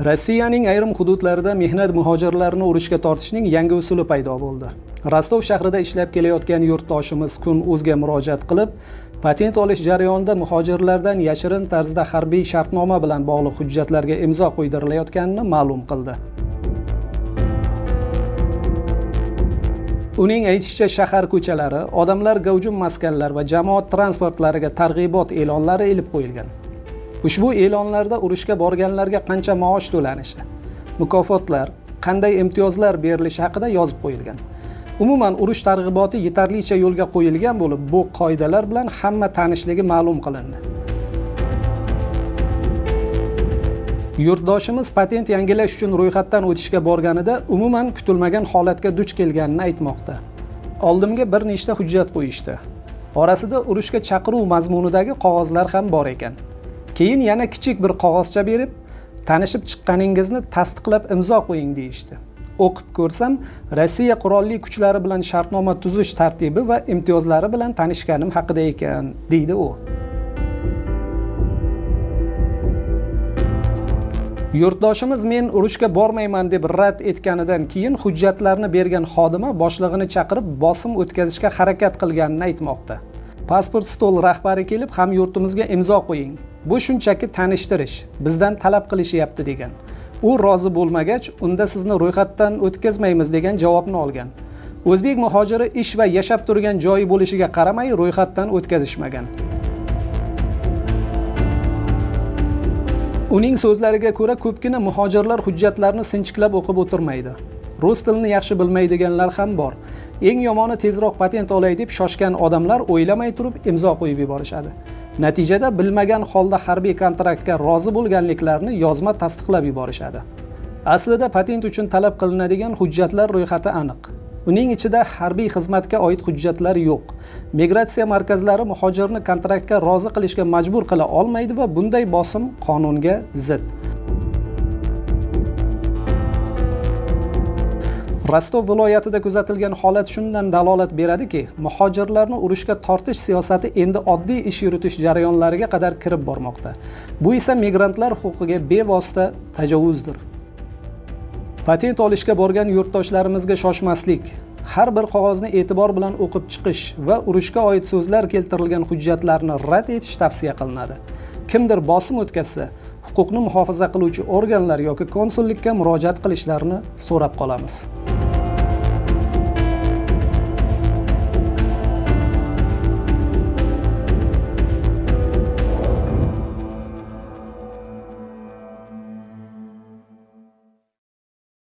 Rossiyaning ayrim hududlarida mehnat muhojirlarini urushga tortishning yangi usuli paydo bo'ldi. Rostov shahrida ishlab kelayotgan yurtdoshimiz Kun.uzga murojaat qilib, patent olish jarayonida muhojirlardan yashirin tarzda harbiy shartnoma bilan bog'liq hujjatlarga imzo qo'ydirilayotganini ma'lum qildi. Uning aytishicha, shahar ko'chalari, odamlar gavjum maskanlar va jamoat transportlariga targ'ibot e'lonlari ilib qo'yilgan. Ushbu e'lonlarda urushga borganlarga qancha maosh to'lanishi, mukofotlar, qanday imtiyozlar berilishi haqida yozib qo'yilgan. Umuman urush targ'iboti yetarlicha yo'lga qo'yilgan bo'lib, bu qoidalar bilan hamma tanishligi ma'lum qilindi. Yurtdoshimiz patent yangilash uchun ro'yxatdan o'tishga borganida umuman kutilmagan holatga duch kelganini aytmoqda. Oldimga bir nechta hujjat qo'yishdi. Orasida urushga chaqiruv mazmunidagi qog'ozlar ham bor ekan. Keyin yana kichik bir qog'ozcha berib, tanishib chiqqaningizni tasdiqlab imzo qo'ying deyishdi. O'qib ko'rsam, Rossiya qurolli kuchlari bilan shartnoma tuzish tartibi va imtiyozlari bilan tanishganim haqida ekan, deydi u. Yurtdoshimiz men urushga bormayman deb rad etganidan keyin hujjatlarni bergan xodima boshlig'ini chaqirib bosim o'tkazishga harakat qilganini aytmoqda. Pasport stol rahbari kelib, ham yurtimizga imzo qo'ying. Bu shunchaki tanishtirish, bizdan talab qilishyapti degan. U rozi bo'lmagach, unda sizni ro'yxatdan o'tkazmaymiz degan javobni olgan. O'zbek muhojiri ish va yashab turgan joyi bo'lishiga qaramay ro'yxatdan o'tkazishmagan. Uning so'zlariga ko'ra, ko'pgina muhojirlar hujjatlarni sinchiklab o'qib o'tirmaydi. Rus tilini yaxshi bilmaydiganlar ham bor. Eng yomoni tezroq patent olay deb shoshgan odamlar o'ylamay turib imzo qo'yib yuborishadi. Natijada bilmagan holda harbiy kontraktga rozi bo'lganliklarini yozma tasdiqlab yuborishadi. Aslida patent uchun talab qilinadigan hujjatlar ro'yxati aniq. Uning ichida harbiy xizmatga oid hujjatlar yo'q. Migratsiya markazlari muhojirni kontraktga rozi qilishga majbur qila olmaydi va bunday bosim qonunga zid. Rostov viloyatida kuzatilgan holat shundan dalolat beradiki, muhojirlarni urushga tortish siyosati endi oddiy ish yuritish jarayonlariga qadar kirib bormoqda. Bu esa migrantlar huquqiga bevosita tajovuzdir. Patent olishga borgan yurtdoshlarimizga shoshmaslik, har bir qog'ozni e'tibor bilan o'qib chiqish va urushga oid so'zlar keltirilgan hujjatlarni rad etish tavsiya qilinadi. Kimdir bosim o'tkazsa, huquqni muhofaza qiluvchi organlar yoki konsullikka murojaat qilishlarini so'rab qolamiz.